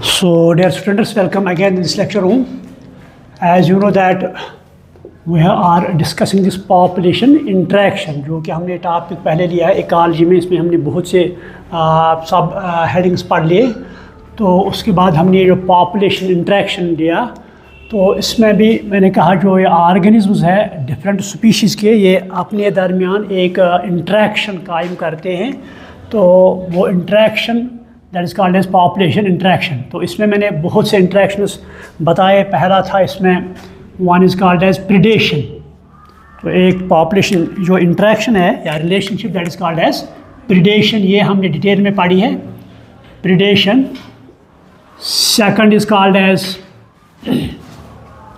So dear students, welcome again in this lecture room. As you know that we are discussing this population interaction, जो कि हमने topic पहले लिया है ecology में. इसमें हमने बहुत से सब हेडिंग्स पढ़ लिए. तो उसके बाद हमने जो पॉपुलेशन इंट्रैक्शन लिया, तो इसमें भी मैंने कहा जो ये ऑर्गेनिज़म्स है डिफरेंट स्पीशीज़ के, ये अपने दरमियान एक इंट्रैक्शन कायम करते हैं. तो वो interaction that is called as population interaction. तो इसमें मैंने बहुत से इंट्रैक्शंस बताए. पहला था इसमें one is called as predation. तो एक पॉपुलेशन जो इंट्रैक्शन है या relationship that is called as predation, ये हमने डिटेल में पढ़ी है. Predation. Second is called as,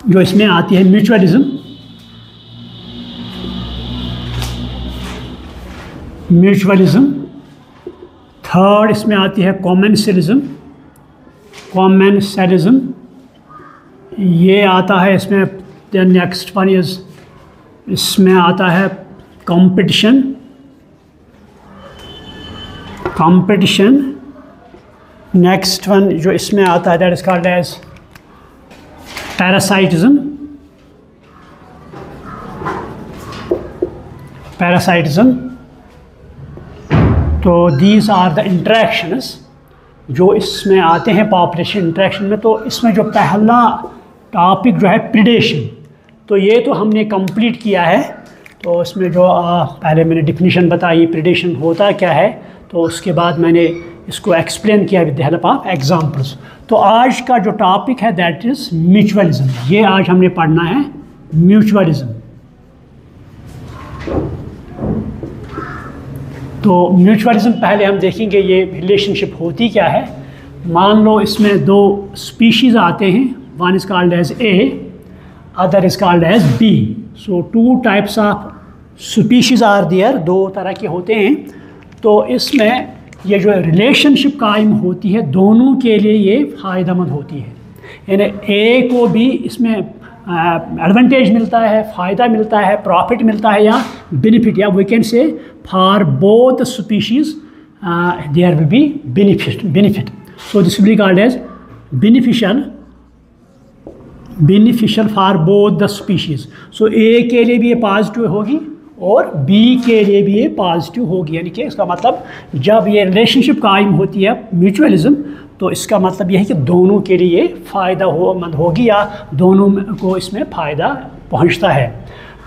जो इसमें आती है म्यूचुअलिज्म. म्यूचुअलिज्म. थर्ड इसमें आती है कॉमेंसलिज्म. कॉमेंसलिज्म ये आता है इसमें. नेक्स्ट वन इज, इसमें आता है कंपटीशन. कंपटीशन. नेक्स्ट वन जो इसमें आता है that is called as parasitism. Parasitism. तो दीज आर द इंट्रैक्शंस जो इसमें आते हैं पॉपुलेशन इंट्रैक्शन में. तो इसमें जो पहला टॉपिक जो है प्रीडेशन, तो ये तो हमने कंप्लीट किया है. तो इसमें जो पहले मैंने डिफिनीशन बताई प्रीडेशन होता क्या है, तो उसके बाद मैंने इसको एक्सप्लेन किया with the help of examples. तो आज का जो टॉपिक है दैट इज़ म्यूचुअलिज्म. ये आज हमने पढ़ना है म्यूचुअलिज्म. तो म्यूचुअलिज्म पहले हम देखेंगे ये रिलेशनशिप होती क्या है. मान लो इसमें दो स्पीशीज़ आते हैं, one is called as A, other is called as B. So two types of species are there, दो तरह के होते हैं. तो इसमें ये जो रिलेशनशिप कायम होती है दोनों के लिए ये फ़ायदेमंद होती है. यानी ए को भी इसमें एडवांटेज मिलता है, फ़ायदा मिलता है, प्रॉफिट मिलता है या बेनिफिट, या we can say for both species there will be benefit. So this will be called as beneficial for both the species. So A के लिए भी ये पॉजिटिव होगी और बी के लिए भी ये पॉजिटिव होगी. यानी कि इसका मतलब जब ये रिलेशनशिप कायम होती है म्यूचुअलिज्म, तो इसका मतलब यह है कि दोनों के लिए फ़ायदा मंद होगी या दोनों को इसमें फ़ायदा पहुंचता है.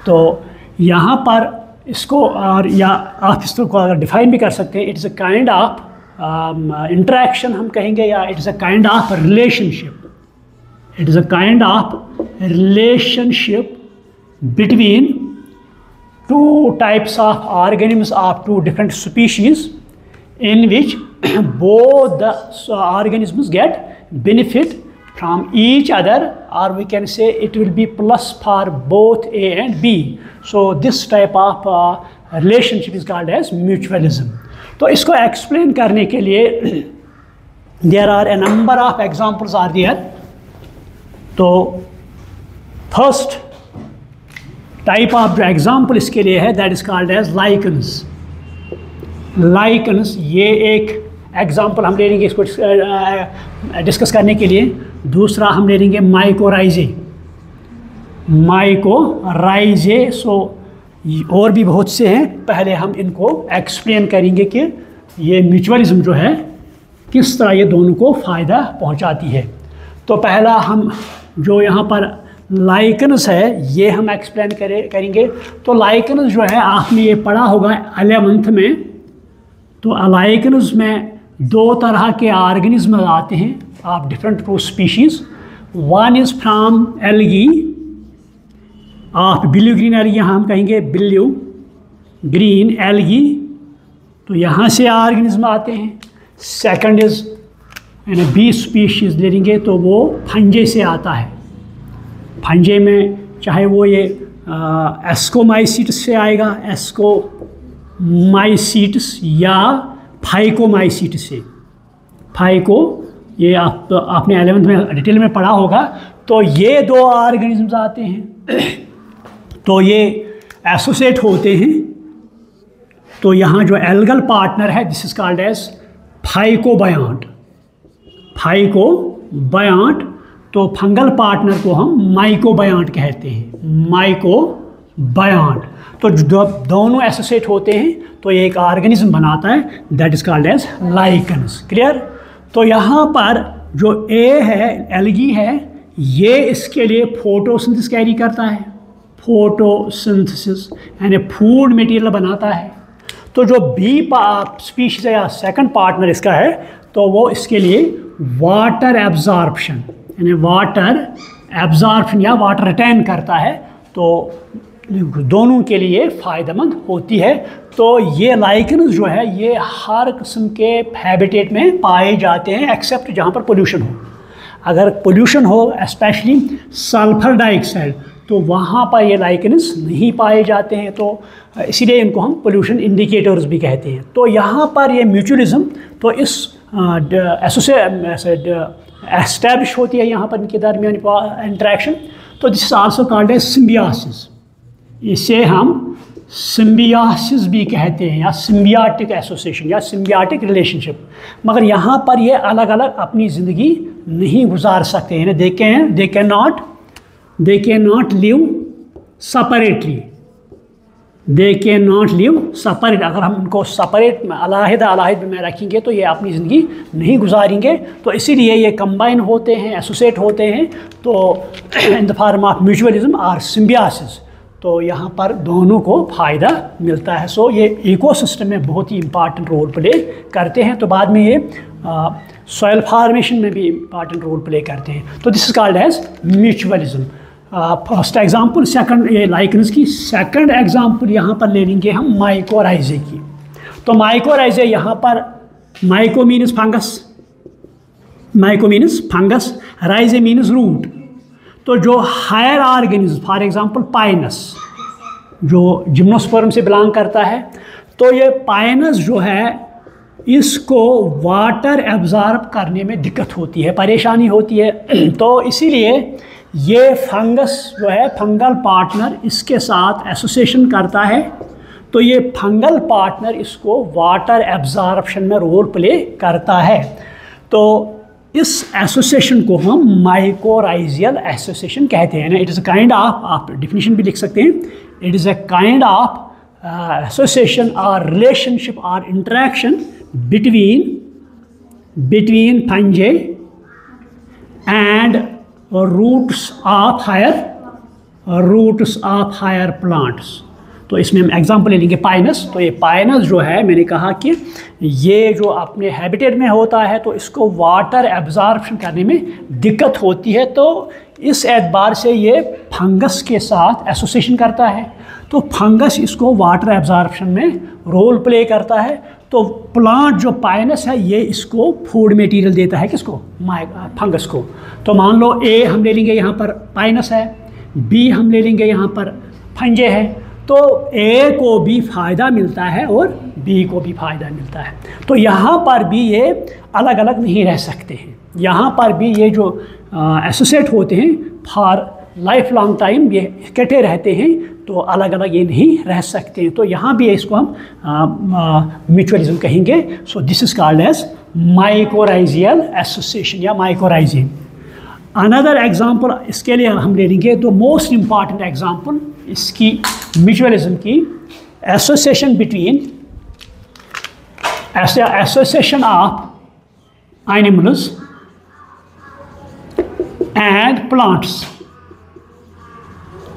तो यहाँ पर इसको, और या आप इसको अगर डिफाइन भी कर सकते हैं, it is a kind of interaction हम कहेंगे, या it is a kind of relationship. It is a kind of relationship between two types of organisms of two different species in which both the organisms get benefit from each other, or we can say it will be plus for both A and B. So this type of relationship is called as mutualism. तो इसको explain करने के लिए there are a number of examples are there. तो first type of जो example इसके लिए है that is called as lichens. Lichens ये एक एग्जाम्पल हम ले लेंगे इसको डिस्कस करने के लिए. दूसरा हम ले लेंगे माइकोराइजे. माइकोराइजे. सो और भी बहुत से हैं, पहले हम इनको एक्सप्लेन करेंगे कि ये म्यूचुअलिज्म जो है किस तरह ये दोनों को फ़ायदा पहुंचाती है. तो पहला हम जो यहाँ पर लाइकन्स है ये हम एक्सप्लेन करेंगे. तो लाइकन्स जो है आपने ये पढ़ा होगा 11th में. तो लाइकन्स में दो तरह के ऑर्गेनिज्म आते हैं of different two species. One is from algae of blue green algae, यहाँ हम कहेंगे ब्लू ग्रीन एल्गी. तो यहाँ से ऑर्गेनिज्म आते हैं. सेकंड इज़ बी स्पीशीज़ ले लेंगे तो वो फंजे से आता है. फंजे में चाहे वो ये एस्कोमाइसिट्स से आएगा, एस्कोमाइसिट्स या फाइकोमाइसिट्स से. फाइको ये आपने 11th में डिटेल में पढ़ा होगा. तो ये दो ऑर्गेनिज्म्स आते हैं, तो ये एसोसिएट होते हैं. तो यहाँ जो एल्गल पार्टनर है दिस इज कॉल्ड एज फाइकोबायंट। फाइकोबायंट, तो फंगल पार्टनर को हम माइकोबायंट कहते हैं, माइकोबायंट। तो जब दोनों एसोसिएट होते हैं तो ये एक ऑर्गेनिज्म बनाता है, that is called as lichens. Clear? तो यहाँ पर जो ए है, एल्गी है, ये इसके लिए फोटोसिंथेसिस कैरी करता है, फोटोसिंथेसिस यानी फूड मटेरियल बनाता है। तो जो बी स्पीशीज है या सेकंड पार्टनर इसका है, तो वो इसके लिए वाटर एब्जॉर्प्शन यानी वाटर एब्जॉर्प्शन या वाटर रिटेन करता है, तो दोनों के लिए फ़ायदेमंद होती है। तो ये लाइकन्स जो है ये हर किस्म के हैबिटेट में पाए जाते हैं एक्सेप्ट जहाँ पर पोल्यूशन हो। अगर पोल्यूशन हो स्पेशली सल्फर डाइऑक्साइड, तो वहाँ पर ये लाइकन्स नहीं पाए जाते हैं, तो इसीलिए इनको हम पोल्यूशन इंडिकेटर्स भी कहते हैं। तो यहाँ पर ये म्यूचुअलिज्म तो इस एस्टैब्लिश होती है यहाँ पर इनके दरमियान इंटरेक्शन। तो this is also called as symbiosis, इसे हम सिम्बियोसिस भी कहते हैं या सिम्बियोटिक एसोसिएशन या सिम्बियोटिक रिलेशनशिप। मगर यहाँ पर ये अलग अलग अपनी ज़िंदगी नहीं गुजार सकते हैं, they can not live separately, they can not live separate. अगर हम उनको सेपरेट में अलग में रखेंगे तो ये अपनी ज़िंदगी नहीं गुजारेंगे, तो इसीलिए ये कंबाइन होते हैं, एसोसिएट होते हैं, तो इन द फॉर्म ऑफ म्यूचुअलिज्म और सिम्बियोसिस। तो यहाँ पर दोनों को फ़ायदा मिलता है। सो ये इकोसिस्टम में बहुत ही इम्पॉर्टेंट रोल प्ले करते हैं। तो बाद में ये सॉइल फार्मेशन में भी इम्पॉर्टेंट रोल प्ले करते हैं। तो this is called as mutualism. First example, second ये लाइकन्स की सेकंड एग्जांपल यहाँ पर ले लेंगे हम माइकोराइजे की। तो माइकोराइजे यहाँ पर myco means fungus, rhizae means root. तो जो higher organism for example pinus जो जिम्नोस्पर्म से बिलोंग करता है, तो ये पाइनस जो है इसको वाटर एब्जॉर्ब करने में दिक्कत होती है, परेशानी होती है। तो इसीलिए ये फंगस जो है फंगल पार्टनर इसके साथ एसोसिएशन करता है, तो ये फंगल पार्टनर इसको वाटर एब्जॉर्प्शन में रोल प्ले करता है। तो इस एसोसिएशन को हम माइकोराइजियल एसोसिएशन कहते हैं ना। It is a kind of, आप डिफिनीशन भी लिख सकते हैं, it is a kind of association और रिलेशनशिप और interaction between fungi and roots of higher plants. तो इसमें हम एग्जांपल ले लेंगे पाइनस। तो ये पाइनस जो है, मैंने कहा कि ये जो अपने हैबिटेट में होता है तो इसको वाटर एब्जॉर्प्शन करने में दिक्कत होती है, तो इस एतबार से ये फंगस के साथ एसोसिएशन करता है। तो फंगस इसको वाटर एब्जॉर्प्शन में रोल प्ले करता है। तो प्लांट जो पाइनस है ये इसको फूड मटेरियल देता है, किसको? फंगस को। तो मान लो ए हम ले लेंगे यहाँ पर पाइनस है, बी हम ले लेंगे यहाँ पर फंजे है, तो ए को भी फ़ायदा मिलता है और बी को भी फ़ायदा मिलता है। तो यहाँ पर भी ये अलग अलग नहीं रह सकते हैं, यहाँ पर भी ये जो एसोसिएट होते हैं फॉर लाइफ लॉन्ग टाइम ये इकट्ठे रहते हैं, तो अलग अलग ये नहीं रह सकते हैं। तो यहाँ भी इसको हम म्यूचुअलिज्म कहेंगे। So this is called as mycorrhizal association या माइकोराइजिंग। अनदर एग्जाम्पल इसके लिए हम ले लेंगे, तो मोस्ट इम्पॉर्टेंट एग्जाम्पल इसकी म्यूचुअलिज्म की, association between association of animals and plants.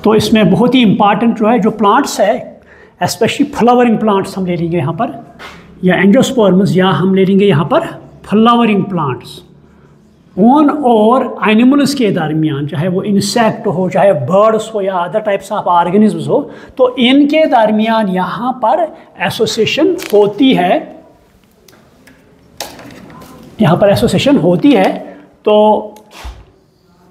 तो इसमें बहुत ही इम्पॉर्टेंट जो है जो प्लांट्स है, स्पेशली फ्लावरिंग प्लांट्स हम ले लेंगे यहाँ पर, या एंजियोस्पर्म्स, या हम ले लेंगे यहाँ पर फ्लावरिंग प्लांट्स। ऑन और एनिमल्स के दरमियान, चाहे वो इंसेक्ट हो, चाहे बर्ड्स हो या अदर टाइप्स ऑफ ऑर्गेनिज्म्स हो, तो इनके दरमियान यहाँ पर एसोसिएशन होती है, यहाँ पर एसोसिएशन होती है। तो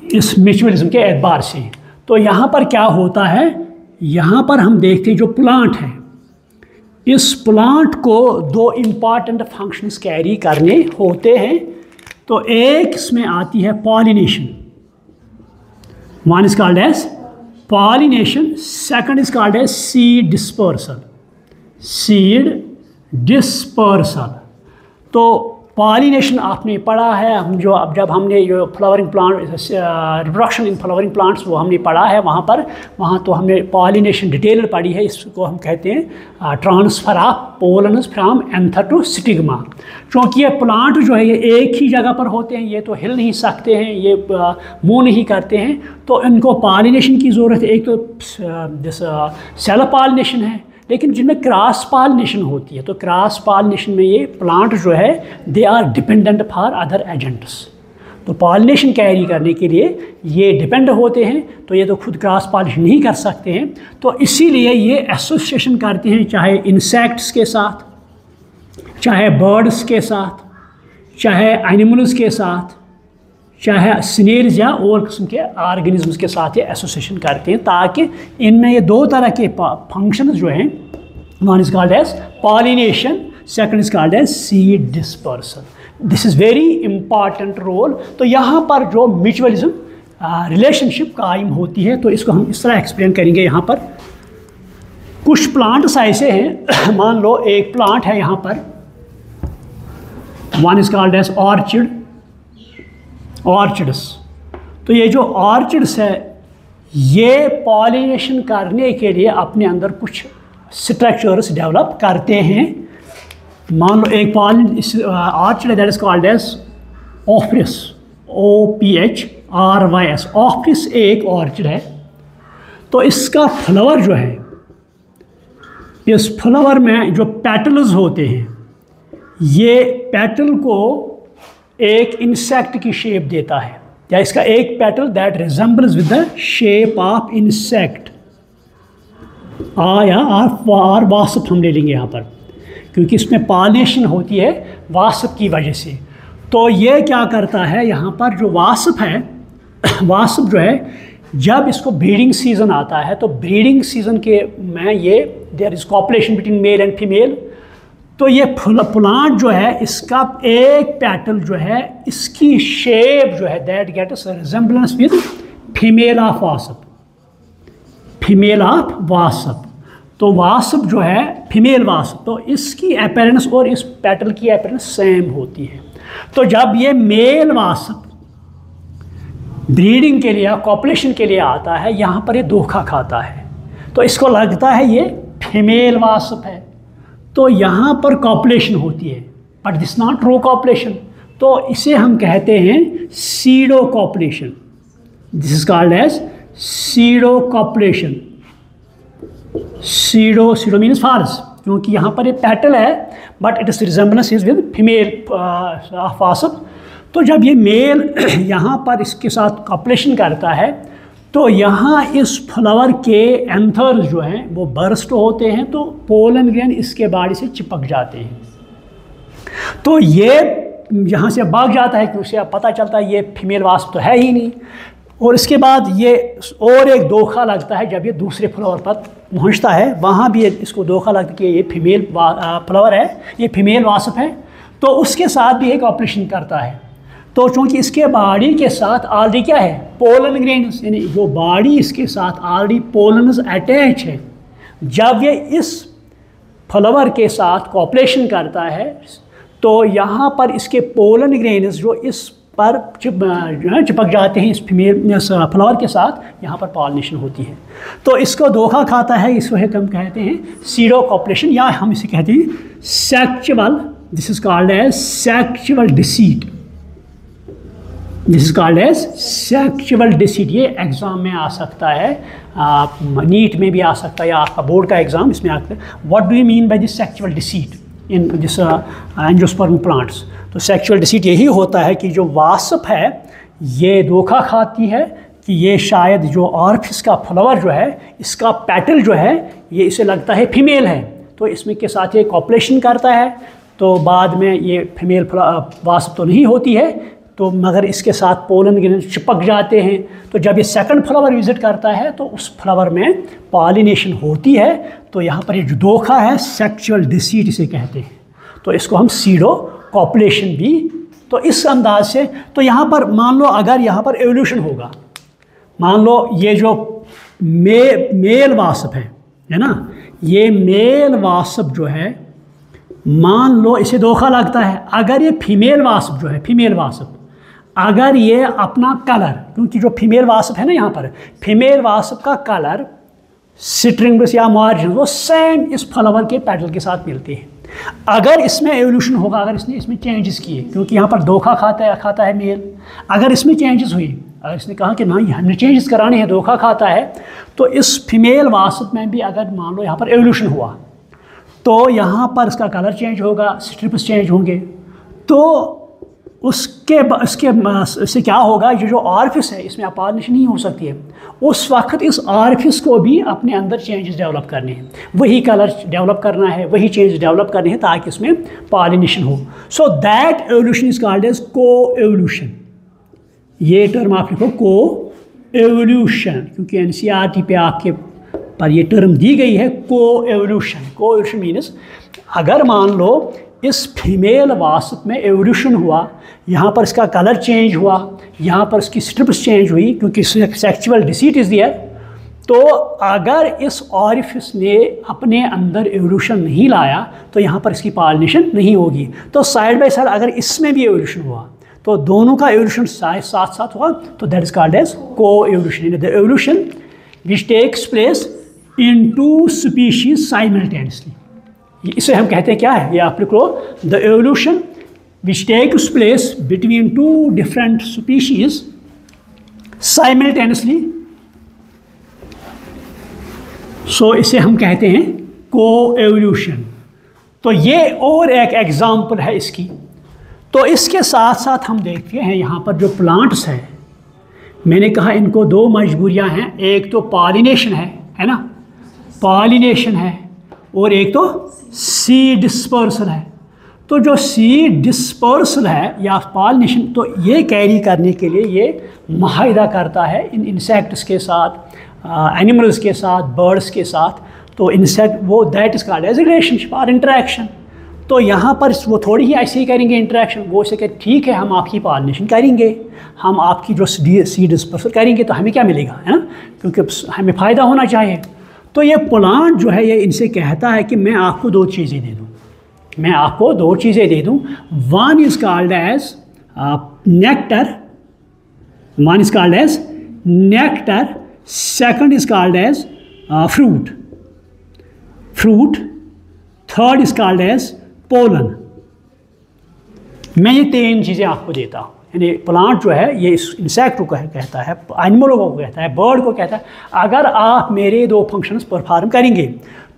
इस म्यूचुअलिज्म के एतबार से तो यहाँ पर क्या होता है, यहाँ पर हम देखते हैं जो प्लांट है, इस प्लांट को दो इम्पॉर्टेंट फंक्शंस कैरी करने होते हैं। तो एक इसमें आती है pollination, one is called as pollination, second is called as seed dispersal. तो पॉलिनेशन आपने पढ़ा है, हम जो अब जब हमने जो flowering plant reproduction in flowering plants वो हमने पढ़ा है वहाँ तो हमने पॉलिनेशन डिटेल पढ़ी है। इसको हम कहते हैं transfer of pollens from anther to stigma. क्योंकि ये प्लांट जो है ये एक ही जगह पर होते हैं, ये तो हिल नहीं सकते हैं, ये मूव नहीं करते हैं, तो इनको पॉलिनेशन की ज़रूरत है। एक तो जैसा सेल पॉलिनेशन है, लेकिन जिनमें क्रॉस पॉलिनेशन होती है, तो क्रॉस पॉलिनेशन में ये प्लांट जो है they are dependent for other agents. तो पॉलिनेशन कैरी करने के लिए ये डिपेंड होते हैं, तो ये तो खुद क्रॉस पॉलिनेशन नहीं कर सकते हैं, तो इसीलिए ये एसोसिएशन करते हैं, चाहे इंसेक्ट्स के साथ, चाहे बर्ड्स के साथ, चाहे एनिमल्स के साथ, चाहे स्नेल्स या और किस्म के ऑर्गेनिजम्स के साथ ये एसोसिएशन करते हैं, ताकि इनमें ये दो तरह के फंक्शंस जो हैं, one is called as pollination, second is called as seed dispersal. This is very important role. तो यहाँ पर जो म्यूचुअलिज्म रिलेशनशिप कायम होती है, तो इसको हम इस तरह एक्सप्लेन करेंगे। यहाँ पर कुछ प्लांट्स ऐसे हैं, मान लो एक प्लांट है यहाँ पर, one is called as orchids. तो ये जो ऑर्चिड्स है ये पॉलिनेशन करने के लिए अपने अंदर कुछ स्ट्रक्चर्स डेवलप करते हैं। मान लो एक orchid that is called as ophrys, OPHRYS। Ophrys एक ऑर्चिड है, तो इसका फ्लावर जो है, इस फ्लावर में जो पेटल्स होते हैं, ये पेटल को एक इंसेक्ट की शेप देता है, या इसका एक petal that resembles with the shape of insect, या आर वास्प हम ले लेंगे यहाँ पर, क्योंकि इसमें पॉलिनेशन होती है वास्प की वजह से। तो ये क्या करता है, यहाँ पर जो वास्प है, वास्प जो है जब इसको ब्रीडिंग सीज़न आता है, तो ब्रीडिंग सीज़न के में ये there is copulation between male and female, तो ये प्लांट जो है इसका एक पेटल जो है इसकी शेप जो है that gets resemblance with female of wasp, female of wasp. तो वास्प जो है फीमेल वास्प, तो इसकी अपीयरेंस और इस पेटल की अपीयरेंस सेम होती है। तो जब ये मेल वास्प ब्रीडिंग के लिए या कॉपुलेशन के लिए आता है, यहाँ पर ये धोखा खाता है, तो इसको लगता है ये फीमेल वास्प है, तो यहाँ पर कॉपुलेशन होती है, but this not true copulation. तो इसे हम कहते हैं pseudo copulation. This is called as pseudo copulation. Pseudo means false, क्योंकि यहाँ पर ये पेटल है but it is resemblance is with female wasp. तो जब ये मेल यहाँ पर इसके साथ कॉपुलेशन करता है, तो यहाँ इस फ्लावर के एंथर्स जो हैं वो बर्स्ट होते हैं, तो पोलन ग्रेन इसके बॉडी से चिपक जाते हैं, तो ये यहाँ से भाग जाता है, क्योंकि उसे पता चलता है ये फीमेल वास्प तो है ही नहीं। और इसके बाद ये और एक धोखा लगता है, जब ये दूसरे फ्लावर पर पहुँचता है, वहाँ भी इसको धोखा लगता है कि ये फीमेल फ्लावर है, ये फीमेल वास्प है, तो उसके साथ भी एक ऑपरेशन करता है। तो चूँकि इसके बॉडी के साथ ऑलरेडी क्या है, पोलन ग्रेन्स, यानी जो बॉडी इसके साथ ऑलरेडी पोलन्स अटैच है, जब ये इस फ्लावर के साथ कॉपुलेशन करता है, तो यहाँ पर इसके पोलन ग्रेन्स जो इस पर चिपक जाते हैं इस फीमेल फ्लावर के साथ, यहाँ पर पॉलिनेशन होती है। तो इसको धोखा खाता है, इसको हम कहते हैं सीडो कॉपुलेशन, या हम इसे कहते हैं sexual, this is called as sexual deceit. This is called as sexual deceit. ये एग्ज़ाम में आ सकता है, नीट में भी आ सकता है, या आपका बोर्ड का एग्ज़ाम इसमें आता है। What do you mean by this sexual deceit in this angiosperm plants? तो सेक्चुअल डिसीट यही होता है कि जो वास्प है ये धोखा खाती है कि ये शायद जो ऑर्फिस का फ्लावर जो है, इसका पेटल जो है ये इसे लगता है फीमेल है, तो इसमें के साथ ये कॉपुलेशन करता है, तो बाद में ये फीमेल वास्प तो नहीं होती है, तो मगर इसके साथ पोलन ग्रेन चिपक जाते हैं। तो जब ये सेकंड फ्लावर विजिट करता है, तो उस फ्लावर में पॉलिनेशन होती है। तो यहाँ पर ये जो धोखा है सेक्चुअल डिसीट इसे कहते हैं, तो इसको हम सीडो कॉपुलेशन भी। तो इस अंदाज से, तो यहाँ पर मान लो अगर यहाँ पर एवोल्यूशन होगा, मान लो ये जो मेल वास्प है ना, ये मेल वास्प जो है मान लो इसे धोखा लगता है, अगर ये फीमेल वास्प जो है, फीमेल वास्प अगर ये अपना कलर, क्योंकि जो फीमेल वास्प है ना यहाँ पर, फीमेल वास्प का कलर स्ट्रिंग्स या मार्जिन वो सेम इस फ्लावर के पेटल के साथ मिलते हैं। अगर इसमें एवोल्यूशन होगा, अगर इसने इसमें चेंजेस किए, क्योंकि यहाँ पर धोखा खाता है मेल, अगर इसमें चेंजेस हुई, अगर इसने कहा कि नहीं हमने चेंजेस कराने हैं, धोखा खाता है, तो इस फीमेल वास्प में भी अगर मान लो यहाँ पर एवोल्यूशन हुआ तो यहाँ पर इसका कलर चेंज होगा, स्ट्रिप्स चेंज होंगे, तो इससे क्या होगा, ये जो ऑर्फिस है इसमें पॉलिनेशन नहीं हो सकती है, उस वक्त इस ऑर्फिस को भी अपने अंदर चेंजेस डेवलप करने हैं, वही कलर डेवलप करना है, वही चेंज डेवलप करने हैं ताकि इसमें पॉलिनेशन हो। So that evolution is called as coevolution. ये टर्म आप लिखो को एवोल्यूशन, क्योंकि एनसीईआरटी पे आपके पर ये टर्म दी गई है को एवोल्यूशन। को एवोल्यूशन मीन्स अगर मान लो इस फीमेल वास्प में एवोल्यूशन हुआ, यहाँ पर इसका कलर चेंज हुआ, यहाँ पर इसकी स्ट्रिप्स चेंज हुई क्योंकि सेक्सुअल डिसीट इज़ देयर, तो अगर इस ऑरिफिस ने अपने अंदर एवोल्यूशन नहीं लाया तो यहाँ पर इसकी पॉलिनेशन नहीं होगी। तो साइड बाय साइड अगर इसमें भी एवोल्यूशन हुआ तो दोनों का एवोल्यूशन साथ साथ हुआ, तो that is called as coevolution. The evolution which takes place in two species simultaneously, इसे हम कहते हैं क्या है, ये आप लिख लो, the evolution which takes place between two different species simultaneously, so इसे हम कहते हैं को एवोल्यूशन। तो ये और एक एग्जाम्पल है इसकी। तो इसके साथ साथ हम देखते हैं यहाँ पर जो प्लांट्स हैं, मैंने कहा इनको दो मजबूरियाँ हैं, एक तो पॉलिनेशन है ना, पॉलिनेशन है, और एक तो सीड डिस्पर्सल है। तो जो सीड डिस्पर्सल है या पॉलिनेशन, तो ये कैरी करने के लिए ये माहिदा करता है इन इंसेक्ट्स के साथ, एनिमल्स के साथ, बर्ड्स के साथ। तो इंसेक्ट वो that is called as relationship और इंटरेक्शन। तो यहाँ पर वो थोड़ी ही ऐसे ही करेंगे इंटरेक्शन, वो से कह ठीक है हम आपकी पॉलिनेशन करेंगे, हम आपकी जो सीड डिस्पर्सल करेंगे, तो हमें क्या मिलेगा, है ना, क्योंकि हमें फ़ायदा होना चाहिए। तो ये प्लांट जो है ये इनसे कहता है कि मैं आपको दो चीज़ें दे दूँ, मैं आपको दो चीज़ें दे दूँ। One is called as nectar, one is called as nectar, second is called as fruit, third is called as pollen. मैं ये तीन चीज़ें आपको देता हूँ। यानी प्लांट जो है ये इस इंसेक्ट को कहता है, एनिमलों को कहता है, बर्ड को कहता है, अगर आप मेरे दो फंक्शंस परफॉर्म करेंगे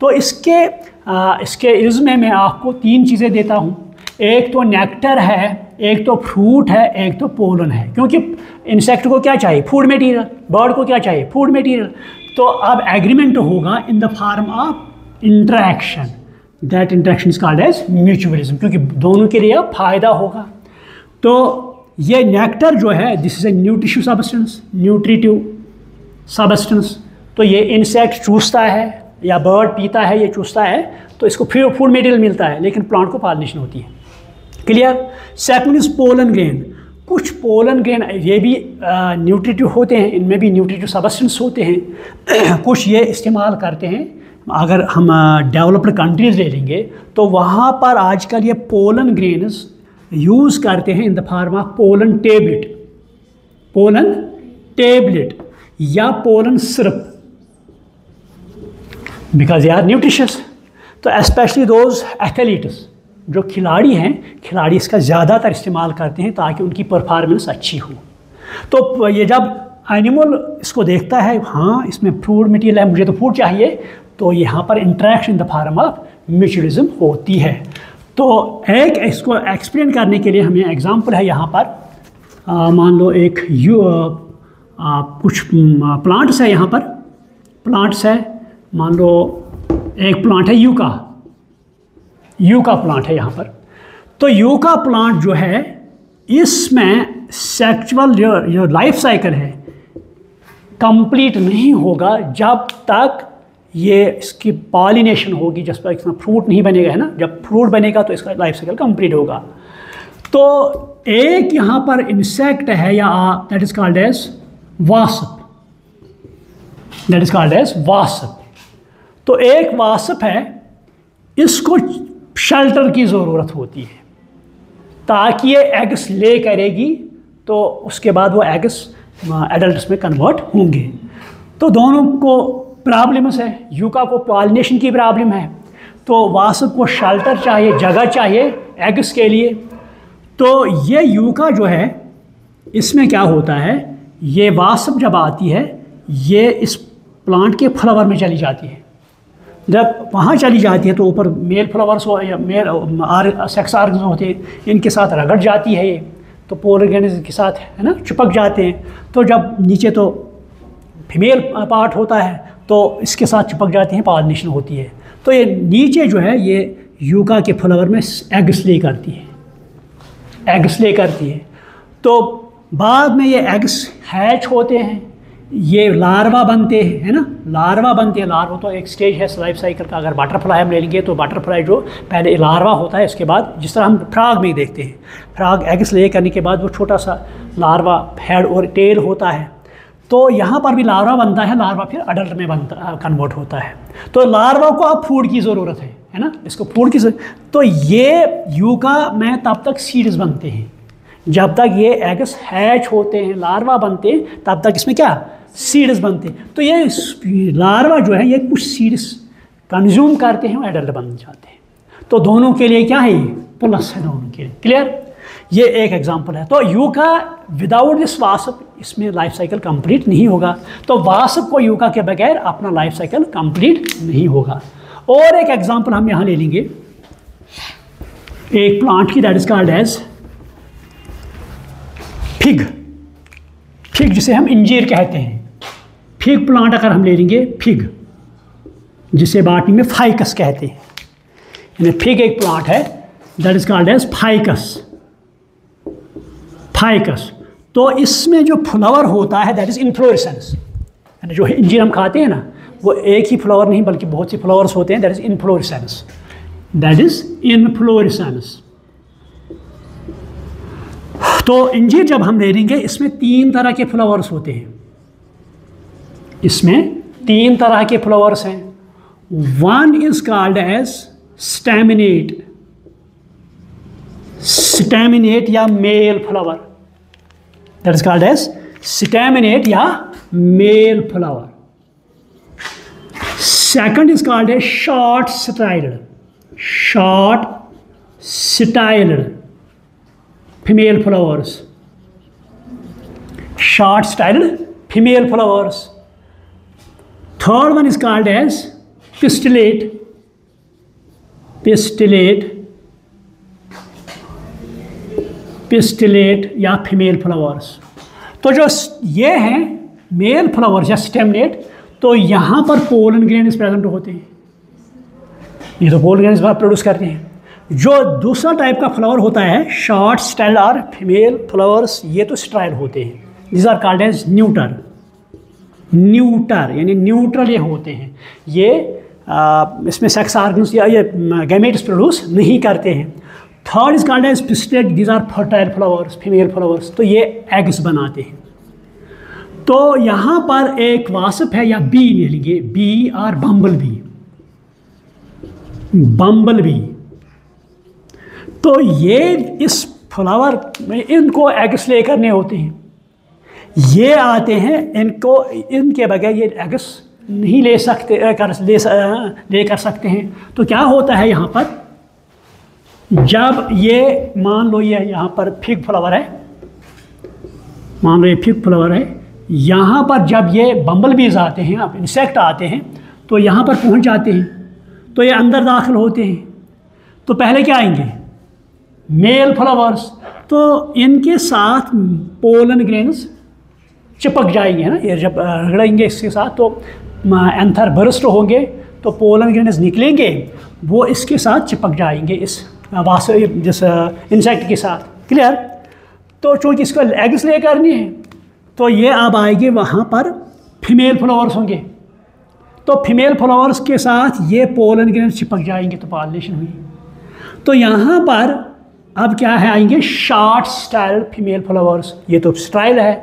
तो इसके इज़ में मैं आपको तीन चीज़ें देता हूँ। एक तो नेक्टर है, एक तो फ्रूट है, एक तो पोलन है। क्योंकि इंसेक्ट को क्या चाहिए, फूड मटेरियल, बर्ड को क्या चाहिए, फूड मटेरियल। तो अब एग्रीमेंट होगा in the form of interaction, that interaction is called as mutualism, क्योंकि दोनों के लिए फ़ायदा होगा। तो ये नेक्टर जो है this is a nutritive substance. तो ये इंसेक्ट चूसता है या बर्ड पीता है, ये चूसता है, तो इसको फिर फूड मटेरियल मिलता है, लेकिन प्लांट को पॉलिनेशन होती है। Clear. Second is pollen grain. कुछ पोलन ग्रेन ये भी न्यूट्रिटिव होते हैं, इनमें भी न्यूट्रिटिव सब्सटेंस होते हैं। कुछ ये इस्तेमाल करते हैं, अगर हम डेवलप्ड कंट्रीज़ ले लेंगे तो वहाँ पर आजकल ये पोलन ग्रेन्स यूज़ करते हैं in the form of pollen tablet या pollen syrup, because they are nutritious. तो स्पेशली दोज एथलीट्स, जो खिलाड़ी हैं, खिलाड़ी इसका ज़्यादातर इस्तेमाल करते हैं ताकि उनकी परफॉर्मेंस अच्छी हो। तो ये जब एनिमल इसको देखता है, हाँ इसमें फूड मटेरियल है, मुझे तो फूड चाहिए, तो यहाँ पर interaction in the form of mutualism होती है। तो एक इसको एक्सप्लेन करने के लिए हमें एग्जांपल है यहाँ पर, मान लो एक कुछ प्लांट्स है, यहाँ पर प्लांट्स है, मान लो एक प्लांट है यूका प्लांट है यहाँ पर। तो यूका प्लांट जो है इसमें सेक्सुअल जो लाइफ साइकिल है कंप्लीट नहीं होगा जब तक ये इसकी पॉलिनेशन होगी, जिस पर इसमें फ्रूट नहीं बनेगा, है ना। जब फ्रूट बनेगा तो इसका लाइफ साइकिल कंप्लीट होगा। तो एक यहाँ पर इंसेक्ट है या that is called as wasp, तो एक वास्प है, इसको शेल्टर की ज़रूरत होती है ताकि ये एग्स ले करेगी, तो उसके बाद वो एग्स एडल्ट्स में कन्वर्ट होंगे। तो दोनों को प्रॉब्लम्स है, यूका को पॉलिनेशन की प्रॉब्लम है, तो वास्प को शेल्टर चाहिए, जगह चाहिए एग्स के लिए। तो ये यूका जो है इसमें क्या होता है, ये वास्प जब आती है ये इस प्लांट के फ्लावर में चली जाती है। जब वहाँ चली जाती है तो ऊपर मेल फ्लावर्स हो या मेल सेक्स ऑर्गन्स होते हैं, इनके साथ रगड़ जाती है ये, तो पोलर ऑर्गेनिज्म के साथ है ना चिपक जाते हैं। तो जब नीचे तो फीमेल पार्ट होता है तो इसके साथ चिपक जाती हैं, पॉलिनेशन होती है। तो ये नीचे जो है ये यूका के फ्लावर में एग्स ले करती है, एग्स ले करती है। तो बाद में ये एग्स हैच होते हैं, ये लार्वा बनते हैं, है ना, लार्वा बनते हैं। लार्वा तो एक स्टेज है लाइफ साइकिल का। अगर बटरफ्लाई हम ले लेंगे तो बटरफ्लाई जो पहले लार्वा होता है, इसके बाद जिस तरह हम फ्रॉग में देखते हैं, फ्रॉग एग्स ले करने के बाद वो छोटा सा लार्वा हेड और टेल होता है। तो यहाँ पर भी लार्वा बनता है, लार्वा फिर अडल्ट में बनता कन्वर्ट होता है। तो लार्वा को अब फूड की ज़रूरत है ना, इसको फूड की ज़रूरत। तो ये यूका में तब तक सीड्स बनते हैं, जब तक ये एग्स हैच होते हैं, लार्वा बनते हैं, तब तक इसमें क्या सीड्स बनते हैं। तो ये लार्वा जो है ये कुछ सीड्स कंज्यूम करते हैं और एडल्ट बन जाते हैं। तो दोनों के लिए क्या है, ये प्लस है दोनों के लिए। क्लियर, ये एक एग्जांपल है। तो यूका विदाउट दिस वास्प इसमें लाइफ साइकिल कंप्लीट नहीं होगा। तो वास्प को यूका के बगैर अपना लाइफ साइकिल कंप्लीट नहीं होगा। और एक एग्जांपल हम यहाँ ले लेंगे एक प्लांट की, that is called as fig. Fig जिसे हम इंजीर कहते हैं, फिग प्लांट अगर हम ले लेंगे, फिग जिसे बाटनी में फाइकस कहते हैं, यानी फिग एक प्लांट है that is called as ficus. Ficus तो इसमें जो फ्लावर होता है दैट इज इन्फ्लोरेसेंस, यानी जो इंजीर हम खाते हैं ना, वो एक ही फ्लावर नहीं बल्कि बहुत सी फ्लावर्स होते हैं, that is inflorescence, that is inflorescence. तो इंजीर जब हम ले लेंगे इसमें 3 तरह के फ्लावर्स होते हैं, इसमें 3 तरह के फ्लावर्स हैं। One is called as staminate, staminate या male flower, that is called as staminate या male flower. Second is called as short styled, short styled female flowers, short styled female flowers. Third one is called as pistillate, pistillate, pistillate या female flowers। तो जो ये हैं male flowers या स्टेमनेट, तो यहाँ पर पोलन ग्रेन्स प्रेजेंट होते हैं, ये तो पोलन ग्रेन्स प्रोड्यूस करते हैं। जो दूसरा टाइप का फ्लावर होता है शॉर्ट स्टाइल और फीमेल फ्लावर्स, ये तो स्टाइल होते हैं, this are called as neuter. Neuter यानी न्यूट्रल ये होते हैं, ये इसमें सेक्स ऑर्गन्स या ये गैमेट्स प्रोड्यूस नहीं करते हैं। Third is called as pistillate, this are fertile flowers, female flowers, तो ये एग्स बनाते हैं। तो यहाँ पर एक वास्प है या बी ले लेंगे, बी और बम्बल बी, बम्बल बी। तो ये इस फ्लावर में इनको एग्स ले करने होते हैं, ये आते हैं, इनको इनके बगैर ये एग्स नहीं ले सकते, ले कर सकते हैं। तो क्या होता है यहाँ पर, जब ये मान लो ये यहाँ पर फिग फ्लावर है, मान लो ये फिग फ्लावर है, यहाँ पर जब ये बम्बल बीज आते हैं, अब इंसेक्ट आते हैं, तो यहाँ पर पहुँच जाते हैं, तो ये अंदर दाखिल होते हैं। तो पहले क्या आएंगे, मेल फ्लावर्स, तो इनके साथ पोलन ग्रेन्स चिपक जाएंगे, है ना, ये जब रगड़ेंगे इसके साथ तो एंथर बर्स्ट होंगे, तो पोलन ग्रेन्स निकलेंगे, वो इसके साथ चिपक जाएंगे इस जिस इंसेक्ट के साथ। क्लियर। तो चूँकि इसको एग्स ले करनी है, तो ये अब आएंगे वहाँ पर फीमेल फ्लावर्स होंगे, तो फीमेल फ्लावर्स के साथ ये पोलन ग्रेन्स चिपक जाएंगे, तो पॉलिनेशन हुई। तो यहाँ पर अब क्या है, आएंगे शॉर्ट स्टाइल फीमेल फ्लावर्स, ये तो स्टाइल है,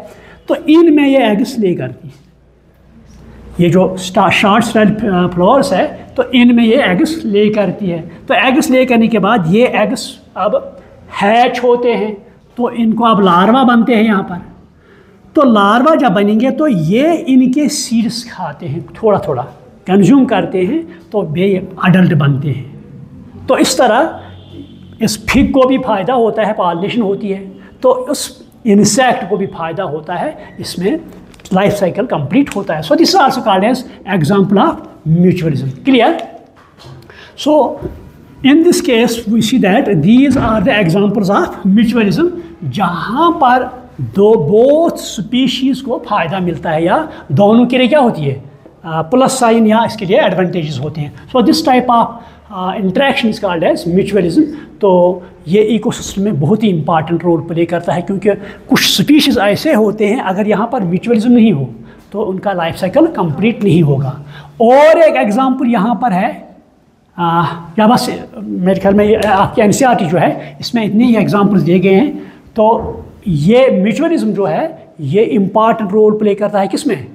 तो इनमें ये एग्स ले करती है। ये जो शॉर्ट स्टाइल फ्लावर्स है तो इनमें ये एग्स ले करती है। तो एग्स ले करने के बाद ये एग्स अब हैच होते हैं, तो इनको अब लार्वा बनते हैं यहाँ पर। तो लार्वा जब बनेंगे तो ये इनके सीड्स खाते हैं, थोड़ा थोड़ा कंज्यूम करते हैं, तो ये अडल्ट बनते हैं। तो इस तरह इस फिग को भी फ़ायदा होता है, पॉलिनेशन होती है, तो उस इंसेक्ट को भी फ़ायदा होता है, इसमें लाइफ साइकिल कंप्लीट होता है। So this is also called as example of mutualism. Clear? So in this case we see that these are the examples of mutualism, जहाँ पर बोथ स्पीशीज़ को फ़ायदा मिलता है, या दोनों के लिए क्या होती है प्लस साइन, या इसके लिए एडवांटेजेस होते हैं। So this type of interaction is called as mutualism. तो ये इकोसिस्टम में बहुत ही इंपॉर्टेंट रोल प्ले करता है, क्योंकि कुछ स्पीशीज़ ऐसे होते हैं अगर यहाँ पर म्यूचुअलिज्म नहीं हो तो उनका लाइफ साइकिल कंप्लीट नहीं होगा। और एक एग्जांपल यहाँ पर है, या बस मेरे ख्याल में आपकी एनसीईआरटी जो है इसमें इतने ही एग्जांपल्स दिए गए हैं। तो ये म्यूचुअलिज्म जो है ये इम्पॉर्टेंट रोल प्ले करता है किसमें,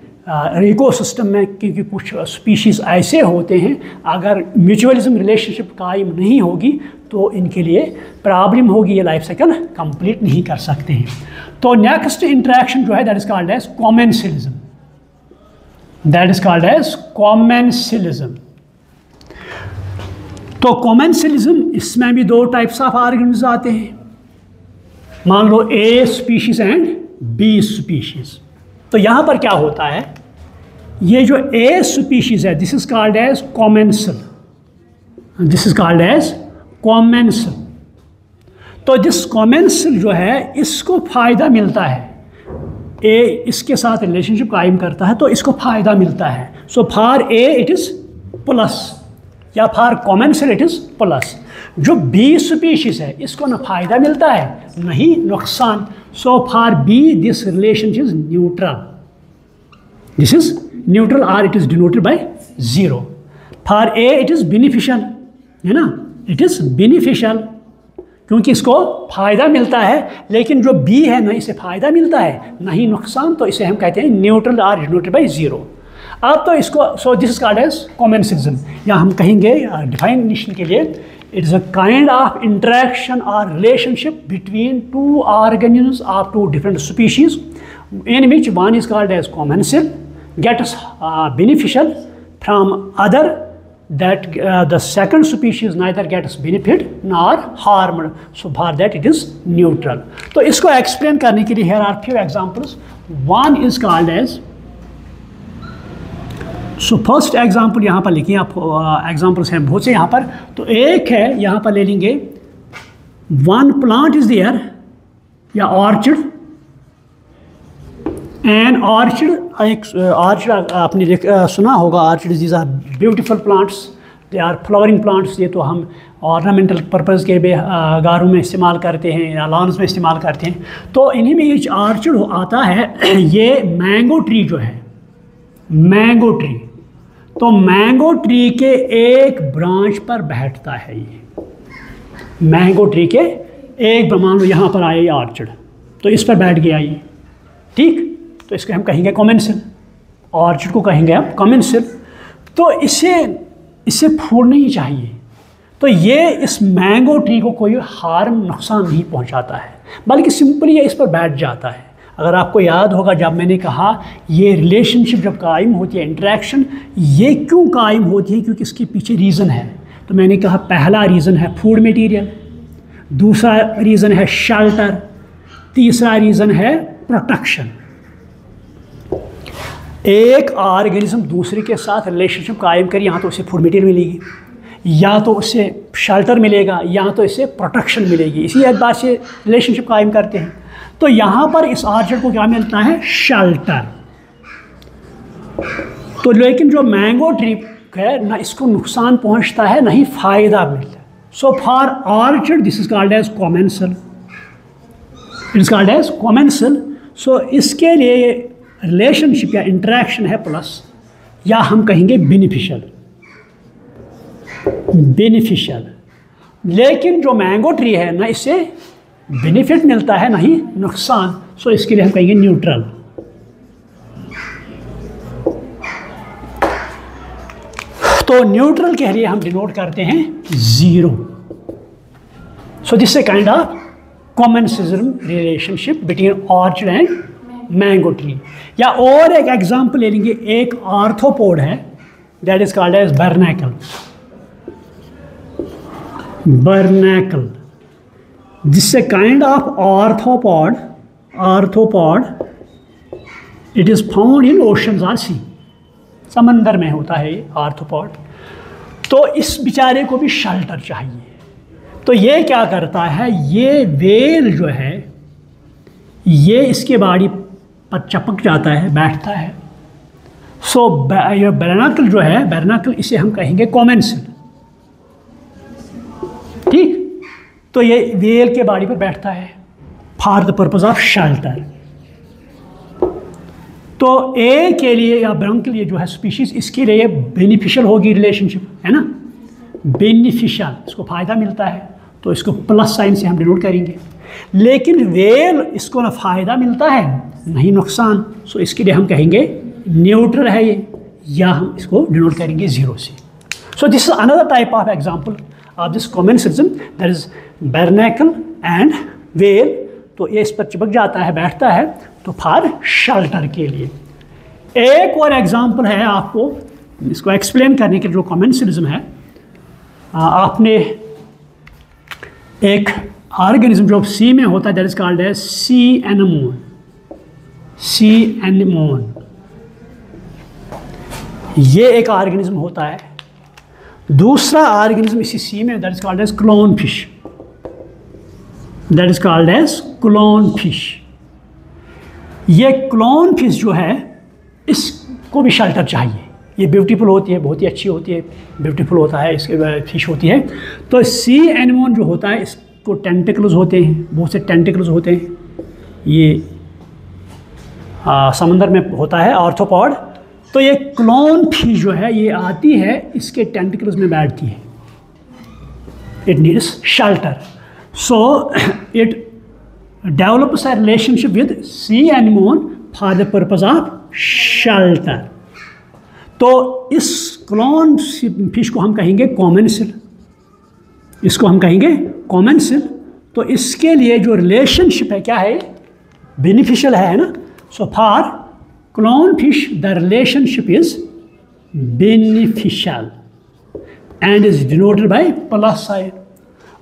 इकोसिस्टम में, क्योंकि कुछ स्पीशीज़ ऐसे होते हैं अगर म्यूचुअलिज्म रिलेशनशिप कायम नहीं होगी तो इनके लिए प्रॉब्लम होगी, ये लाइफ साइकिल कंप्लीट नहीं कर सकते हैं। तो नेक्स्ट इंटरेक्शन जो है that is called as commensalism, that is called as commensalism. तो कॉमेंसलिज्म इसमें भी दो टाइप्स ऑफ ऑर्गेनिज्म्स आते हैं, मान लो A species and B species. तो यहाँ पर क्या होता है, ये जो ए स्पीशीज है this is called as commensal, this is called as commensal. तो जिस कॉमेंसल जो है इसको फायदा मिलता है, ए इसके साथ रिलेशनशिप कायम करता है तो इसको फायदा मिलता है। So for A it is plus, या for commensal it is plus. जो बी स्पीशीज है इसको ना फायदा मिलता है नहीं नुकसान। So for B this relationship is neutral, this is neutral और it is denoted by 0। For A it is beneficial, है ना, इट इज बेनिफिशियल क्योंकि इसको फायदा मिलता है, लेकिन जो बी है ना इसे फायदा मिलता है नहीं नुकसान, तो इसे हम कहते हैं न्यूट्रल और डिनोटेड बाय 0। अब तो इसको so this is called as commensalism, या हम कहेंगे डिफाइनेशन के लिए it is a kind of interaction और relationship between two organisms of two different species in which one is called as commensal gets beneficial from other, that the second species neither gets benefit nor harmed, so for that it is neutral. तो इसको explain करने के लिए here are few examples. One is called as, so first example यहाँ पर लिखिए आप, examples हैं बहुत से यहाँ पर। तो एक है यहाँ पर ले लेंगे, one plant is there, या orchid, एंड ऑर्चिड, एक ऑर्चिड आपने सुना होगा, orchid these are beautiful plants, they are flowering plants. ये तो हम ऑर्नामेंटल पर्पज़ के गारों में इस्तेमाल करते हैं या लॉन्स में इस्तेमाल करते हैं। तो इन्हीं में ये ऑर्चिड आता है, ये मैंगो ट्री जो है, मैंगो ट्री, तो मैंगो ट्री के एक ब्रांच पर बैठता है ये, मैंगो ट्री के एक, मान लो यहाँ पर आए ऑर्चिड, तो इस पर बैठ गया ये, ठीक, तो इसको हम कहेंगे कॉमेंसल, ऑर्चिड को कहेंगे हम कॉमेंसल। तो इसे फूल नहीं चाहिए, तो ये इस मैंगो ट्री को कोई हार्म, नुकसान नहीं पहुंचाता है, बल्कि सिंपली ये इस पर बैठ जाता है। अगर आपको याद होगा जब मैंने कहा ये रिलेशनशिप जब कायम होती है, इंटरेक्शन, ये क्यों कायम होती है, क्योंकि इसके पीछे रीज़न है। तो मैंने कहा पहला रीज़न है फूड मटेरियल, दूसरा रीज़न है शेल्टर, तीसरा रीज़न है प्रोटेक्शन। एक ऑर्गेनिज्म दूसरे के साथ रिलेशनशिप कायम करें, यहाँ तो उसे फूड मटेरियल मिलेगी, या तो उससे शेल्टर मिलेगा, या तो इससे प्रोटेक्शन मिलेगी, इसी एतबार से रिलेशनशिप कायम करते हैं। तो यहाँ पर इस ऑर्चिड को क्या मिलता है, शेल्टर। तो लेकिन जो मैंगो ट्री है ना इसको नुकसान पहुँचता है, नहीं फ़ायदा मिलता है। So for orchid this is called as commensal, it is called as commensal. So इसके लिए रिलेशनशिप या इंटरेक्शन है प्लस, या हम कहेंगे बेनिफिशियल, बेनिफिशियल। लेकिन जो मैंगो ट्री है ना इससे बेनिफिट मिलता है नहीं नुकसान, सो इसके लिए हम कहेंगे न्यूट्रल। तो न्यूट्रल के लिए हम डिनोट करते हैं 0। So this a kind of commensalism relationship between orchid and mango tree. या और एक एग्जांपल ले लेंगे, एक आर्थ्रोपोड है that is called as barnacle. Barnacle, this a kind of arthropod, it is found in oceans और सी, समंदर में होता है ये आर्थ्रोपॉड। तो इस बेचारे को भी शेल्टर चाहिए। तो ये क्या करता है, ये वेल जो है ये इसके बॉडी पर चपक जाता है, बैठता है। सो ये बर्नैकल जो है, बर्नैकल इसे हम कहेंगे कॉमेंसिल, ठीक। तो ये वेल के बॉडी पर बैठता है for the purpose of shelter. तो ए के लिए या ब्रंक के लिए जो है स्पीशीज, इसके लिए बेनिफिशियल होगी रिलेशनशिप, है ना, बेनिफिशियल, इसको फ़ायदा मिलता है, तो इसको प्लस साइन से हम डिनोट करेंगे। लेकिन वेल इसको ना फ़ायदा मिलता है नहीं नुकसान, सो इसके लिए हम कहेंगे न्यूट्रल है ये, या हम इसको डिनोट करेंगे 0 से। So this is another type of example of this commensalism, that is barnacle and whale. तो ये इस पर चिपक जाता है, बैठता है, तो फॉर शेल्टर के लिए। एक और एग्जांपल है आपको इसको एक्सप्लेन करने के लिए, जो कॉमेंसिज्म है, आपने एक ऑर्गेनिज्म जो सी में होता है दैट इज कॉल्ड एज सी एनेमोन। सी एनेमोन ये एक ऑर्गेनिज्म होता है। दूसरा ऑर्गेनिज्म इसी सी में that is called as clown fish, that is called as clown fish. ये क्लोन फिश जो है इसको भी शेल्टर चाहिए। ये ब्यूटीफुल होती है, बहुत ही अच्छी होती है, ब्यूटीफुल होता है, इसके फिश होती है। तो सी एनेमोन जो होता है इसको टेंटिकल्स होते हैं, बहुत से टेंटिकल्स होते हैं। ये समंदर में होता है आर्थ्रोपॉड। तो ये क्लोन फिश जो है ये आती है, इसके टेंटिकल्स में बैठती है। It needs shelter, so it develops a relationship with sea anemone for the purpose of shelter. तो इस क्लोन फिश को हम कहेंगे कॉमेंसिल, इसको हम कहेंगे कॉमेंसिल। तो इसके लिए जो रिलेशनशिप है क्या है, बेनिफिशियल है ना। So for clown fish the relationship is beneficial and is denoted bye plus sign.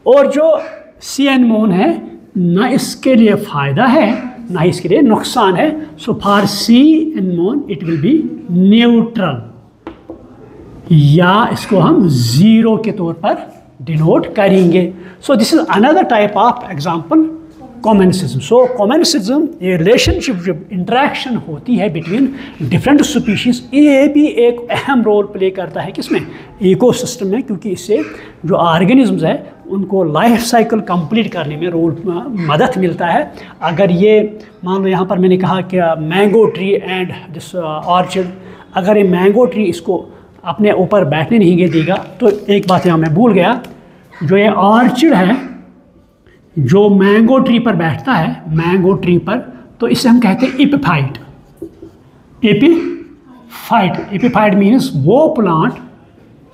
और जो सी एनेमोन है, ना इसके लिए फ़ायदा है ना इसके लिए नुकसान है। So for sea anemone it will be neutral, या इसको हम 0 के तौर पर डिनोट करेंगे। So this is another type of example commensalism. So commensalism ये रिलेशनशिप जो इंटरेक्शन होती है बिटवीन डिफरेंट स्पीशीज़, ये भी एक अहम रोल प्ले करता है किसमें, इकोसिस्टम में, क्योंकि इससे जो ऑर्गेनिजम्स है उनको लाइफ साइकिल कंप्लीट करने में मदद मिलता है। अगर ये मान लो यहाँ पर मैंने कहा कि mango tree and this orchid, अगर ये मैंगो ट्री इसको अपने ऊपर बैठने नहीं देगा, तो एक बात यहाँ मैं भूल गया, जो ये ऑर्चिड है जो मैंगो ट्री पर बैठता है, मैंगो ट्री पर, तो इसे हम कहते हैं एपिफाइट। एपिफाइट, एपिफाइट मीन्स वो प्लांट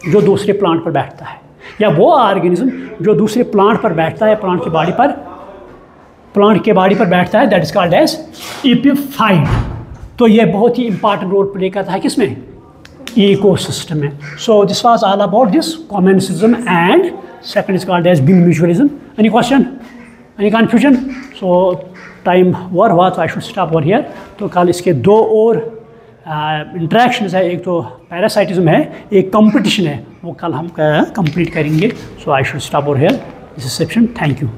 जो दूसरे प्लांट पर बैठता है, या वो ऑर्गेनिज्म जो दूसरे प्लांट पर बैठता है, प्लांट की बॉडी पर बैठता है, that is called as epiphyte. तो ये बहुत ही इंपॉर्टेंट रोल प्ले करता है किसमें, इकोसिस्टम में। So this was all about this commensalism and second is called as bimutualism. Any question? Any confusion? So time war हुआ, तो I should stop over here. तो कल इसके 2 और इंट्रैक्शंस है, एक तो पैरासाइटिज्म है, एक कंपटीशन है, वो कल हम कंप्लीट करेंगे। So I should stop over here. This is section. Thank you.